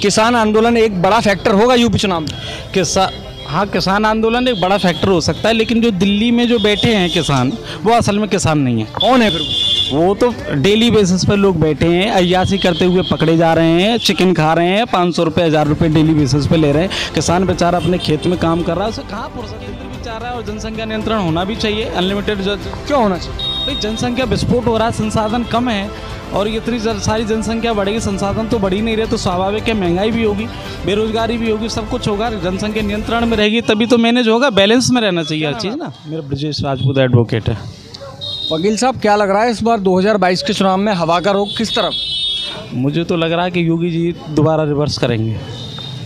किसान आंदोलन एक बड़ा फैक्टर होगा यूपी चुनाव में? किसान आंदोलन एक बड़ा फैक्टर हो सकता है, लेकिन जो दिल्ली में जो बैठे हैं किसान, वो असल में किसान नहीं है। कौन है फिर वो तो डेली बेसिस पर लोग बैठे हैं, अय्यासी करते हुए पकड़े जा रहे हैं, चिकन खा रहे हैं, 500 रुपये 1000 रुपये डेली बेसिस पे ले रहे हैं। किसान बेचारा अपने खेत में काम कर रहा है, उसे कहाँ फुर्सत भी चाह रहा है। और जनसंख्या नियंत्रण होना भी चाहिए, अनलिमिटेड। क्यों होना चाहिए भाई जनसंख्या विस्फोट हो रहा है, संसाधन कम है, और इतनी सारी जनसंख्या बढ़ेगी, संसाधन तो बढ़ ही नहीं रहे, तो स्वाभाविक है महंगाई भी होगी, बेरोजगारी भी होगी, सब कुछ होगा। जनसंख्या नियंत्रण में रहेगी तभी तो मैनेज होगा, बैलेंस में रहना चाहिए हर चीज़ ना। मेरा ब्रजेश राजपूत एडवोकेट है। वकील साहब, क्या लग रहा है इस बार 2022 के चुनाव में हवा का रुख किस तरफ? मुझे तो लग रहा है कि योगी जी दोबारा रिवर्स करेंगे।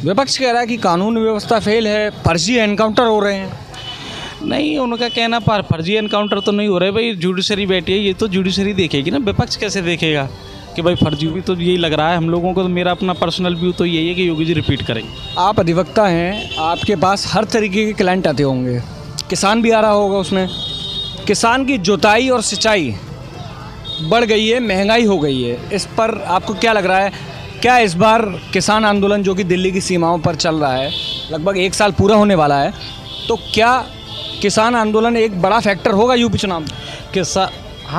विपक्ष कह रहा है कि कानून व्यवस्था फेल है, फर्जी एनकाउंटर हो रहे हैं। नहीं, उनका कहना फर्जी एनकाउंटर तो नहीं हो रहा है भाई, जुडिशरी बैठी है, ये तो जुडिशरी देखेगी ना, विपक्ष कैसे देखेगा कि भाई फर्जी भी। तो यही लग रहा है हम लोगों को, तो मेरा अपना पर्सनल व्यू तो यही है कि योगी जी रिपीट करेंगे। आप अधिवक्ता हैं, आपके पास हर तरीके के क्लाइंट आते होंगे, किसान भी आ रहा होगा उसमें। किसान की जुताई और सिंचाई बढ़ गई है, महंगाई हो गई है, इस पर आपको क्या लग रहा है? क्या इस बार किसान आंदोलन जो कि दिल्ली की सीमाओं पर चल रहा है, लगभग 1 साल पूरा होने वाला है, तो क्या किसान आंदोलन एक बड़ा फैक्टर होगा यूपी चुनाव में?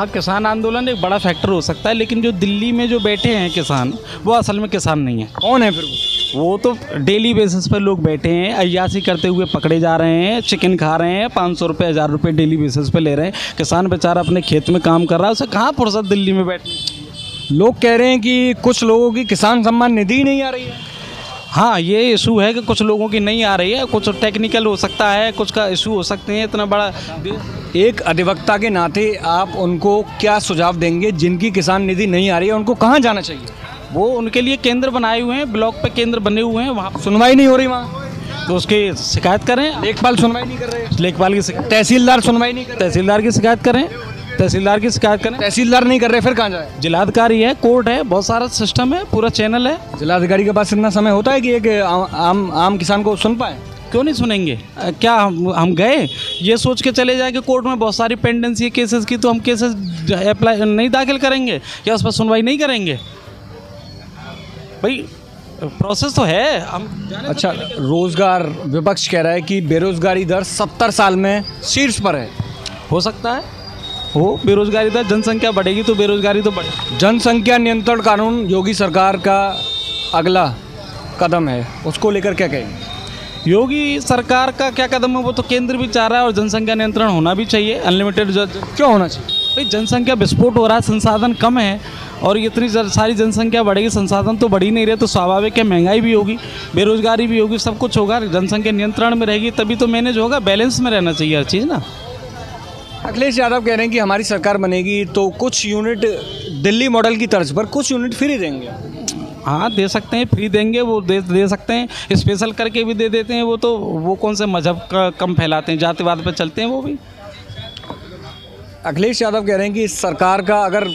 किसान आंदोलन एक बड़ा फैक्टर हो सकता है, लेकिन जो दिल्ली में जो बैठे हैं किसान, वो असल में किसान नहीं है। कौन है फिर वो तो डेली बेसिस पर लोग बैठे हैं, अय्यासी करते हुए पकड़े जा रहे हैं, चिकन खा रहे हैं, 500 रुपये 1000 रुपये डेली बेसिस पे ले रहे हैं। किसान बेचारा अपने खेत में काम कर रहा है, उसे कहाँ फुर्सत दिल्ली में बैठने। लोग कह रहे हैं कि कुछ लोगों की किसान सम्मान निधि ही नहीं आ रही है। हाँ, ये इशू है कि कुछ लोगों की नहीं आ रही है, कुछ टेक्निकल हो सकता है, कुछ का इशू हो सकते हैं। इतना बड़ा एक अधिवक्ता के नाते आप उनको क्या सुझाव देंगे जिनकी किसान निधि नहीं आ रही है? उनको कहाँ जाना चाहिए? वो उनके लिए केंद्र बनाए हुए हैं, ब्लॉक पे केंद्र बने हुए हैं, वहाँ सुनवाई नहीं हो रही, वहाँ तो उसकी शिकायत करें। लेखपाल सुनवाई नहीं कर रहे, लेखपाल की शिकायत, तहसीलदार सुनवाई नहीं कर रहे, तहसीलदार की शिकायत करें, तहसीलदार की शिकायत करें। तहसीलदार नहीं कर रहे, फिर कहाँ जाए? जिलाधिकारी है, कोर्ट है, बहुत सारा सिस्टम है, पूरा चैनल है। जिलाधिकारी के पास इतना समय होता है कि एक आम किसान को सुन पाए? क्यों नहीं सुनेंगे? क्या हम गए ये सोच के चले जाए कि कोर्ट में बहुत सारी पेंडेंसी है केसेस की, तो हम केसेस अप्लाई नहीं दाखिल करेंगे या उस पर सुनवाई नहीं करेंगे? भाई प्रोसेस तो है हम। अच्छा, रोजगार, विपक्ष कह रहा है कि बेरोजगारी दर 70 साल में शीर्ष पर है। हो सकता है हो बेरोजगारी दर, जनसंख्या बढ़ेगी तो बेरोजगारी तो बढ़ेगी। जनसंख्या नियंत्रण कानून योगी सरकार का अगला कदम है, उसको लेकर क्या कहेंगे? योगी सरकार का क्या कदम है, वो तो केंद्र भी चाह रहा है, और जनसंख्या नियंत्रण होना भी चाहिए, अनलिमिटेड। क्यों होना चाहिए? भाई जनसंख्या विस्फोट हो रहा है, संसाधन कम है, और इतनी सारी जनसंख्या बढ़ेगी, संसाधन तो बढ़ ही नहीं रहे, तो स्वाभाविक है महंगाई भी होगी, बेरोजगारी भी होगी, सब कुछ होगा। जनसंख्या नियंत्रण में रहेगी तभी तो मैनेज होगा, बैलेंस में रहना चाहिए हर चीज़ ना। अखिलेश यादव कह रहे हैं कि हमारी सरकार बनेगी तो कुछ यूनिट दिल्ली मॉडल की तर्ज पर कुछ यूनिट फ्री देंगे। हाँ, दे सकते हैं, फ्री देंगे, वो दे सकते हैं, स्पेशल करके भी दे देते हैं। वो कौन से मजहब का कम फैलाते हैं, जातिवाद पे चलते हैं वो भी। अखिलेश यादव कह रहे हैं कि इस सरकार का अगर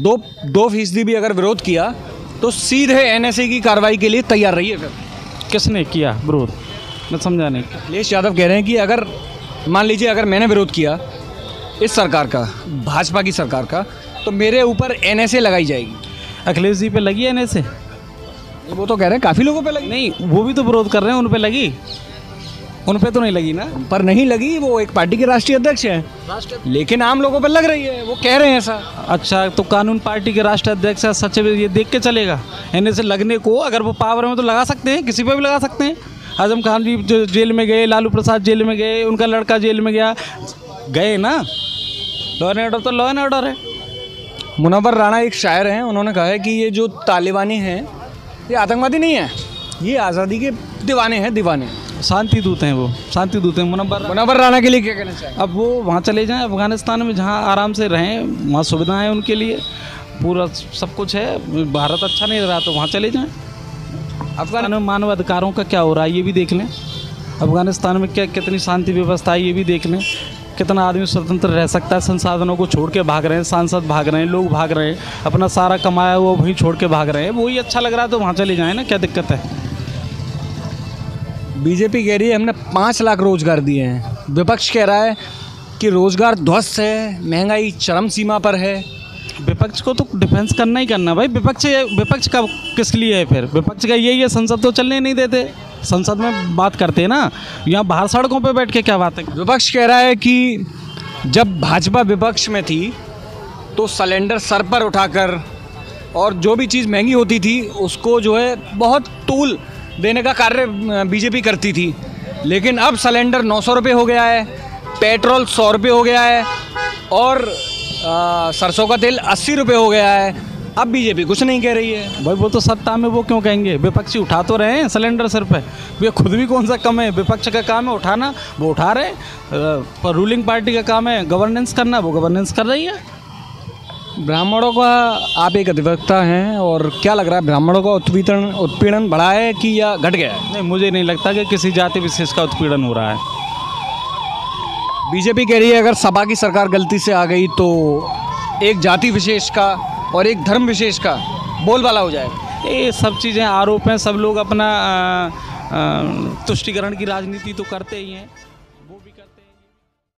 2% भी अगर विरोध किया तो सीधे NSA की कार्रवाई के लिए तैयार रहिए। फिर किसने किया विरोध? मैं समझा नहीं। अखिलेश यादव कह रहे हैं कि अगर मान लीजिए अगर मैंने विरोध किया इस सरकार का, भाजपा की सरकार का, तो मेरे ऊपर NSA लगाई जाएगी। अखिलेश जी पे लगी है NSA? वो तो कह रहे हैं काफ़ी लोगों पे लगी। नहीं, वो भी तो विरोध कर रहे हैं, उन पे लगी? उन पे तो नहीं लगी ना। पर नहीं लगी, वो एक पार्टी के राष्ट्रीय अध्यक्ष हैं, लेकिन आम लोगों पर लग रही है, वो कह रहे हैं ऐसा। अच्छा, तो कानून पार्टी के राष्ट्रीय अध्यक्ष सचिव ये देख के चलेगा NSA लगने को? अगर वो पावर में तो लगा सकते हैं, किसी पे भी लगा सकते हैं। आजम खान जी जो जेल में गए, लालू प्रसाद जेल में गए, उनका लड़का जेल में गए ना। लॉ एंड ऑर्डर तो लॉ एंड ऑर्डर है। मुनव्वर राणा एक शायर हैं, उन्होंने कहा है कि ये जो तालिबानी हैं ये आतंकवादी नहीं है, ये आज़ादी के दीवाने हैं, दीवाने, शांति दूत हैं, वो शांति दूत हैं। मुनव्वर राणा के लिए क्या कहना चाहिए? अब वो वहाँ चले जाएं, अफगानिस्तान में, जहाँ आराम से रहें, वहाँ सुविधाएं उनके लिए, पूरा सब कुछ है। भारत अच्छा नहीं रहा तो वहाँ चले जाएं। अफगानिस्तान में मानव अधिकारों का क्या हो रहा है ये भी देख लें। अफगानिस्तान में कितनी शांति व्यवस्था है ये भी देख लें। कितना आदमी स्वतंत्र रह सकता है, संसाधनों को छोड़ के भाग रहे हैं, सांसद भाग रहे हैं, लोग भाग रहे हैं, अपना सारा कमाया हुआ वहीं छोड़ के भाग रहे हैं। वही अच्छा लग रहा है तो वहाँ चले जाएं ना, क्या दिक्कत है? बीजेपी कह रही है हमने 5 लाख रोजगार दिए हैं, विपक्ष कह रहा है कि रोजगार ध्वस्त है, महंगाई चरम सीमा पर है, विपक्ष को तो डिफेंस करना ही करना भाई। विपक्ष का किस लिए है फिर? विपक्ष का यही है, संसद तो चलने नहीं देते, संसद में बात करते हैं ना, यहाँ बाहर सड़कों पे बैठ के क्या बात है? विपक्ष कह रहा है कि जब भाजपा विपक्ष में थी तो सिलेंडर सर पर उठाकर और जो भी चीज़ महंगी होती थी उसको जो है बहुत तूल देने का कार्य बीजेपी करती थी, लेकिन अब सिलेंडर 900 रुपये हो गया है, पेट्रोल 100 रुपये हो गया है और सरसों का तेल 80 रुपये हो गया है। अब बीजेपी कुछ नहीं कह रही है। भाई वो तो सत्ता में, वो क्यों कहेंगे? विपक्षी उठा तो रहे हैं सिलेंडर सर पे, वे खुद भी कौन सा कम है? विपक्ष का काम है उठाना, वो उठा रहे हैं, पर रूलिंग पार्टी का काम है गवर्नेंस करना, वो गवर्नेंस कर रही है। ब्राह्मणों का आप एक अधिवक्ता हैं, और क्या लग रहा है ब्राह्मणों का उत्पीड़न बढ़ा है कि या घट गया है? नहीं, मुझे नहीं लगता कि किसी जाति विशेष का उत्पीड़न हो रहा है। बीजेपी कह रही है अगर सपा की सरकार गलती से आ गई तो एक जाति विशेष का और एक धर्म विशेष का बोलबाला हो जाएगा। ये सब चीज़ें आरोप हैं, सब लोग अपना तुष्टिकरण की राजनीति तो करते ही हैं, वो भी करते हैं।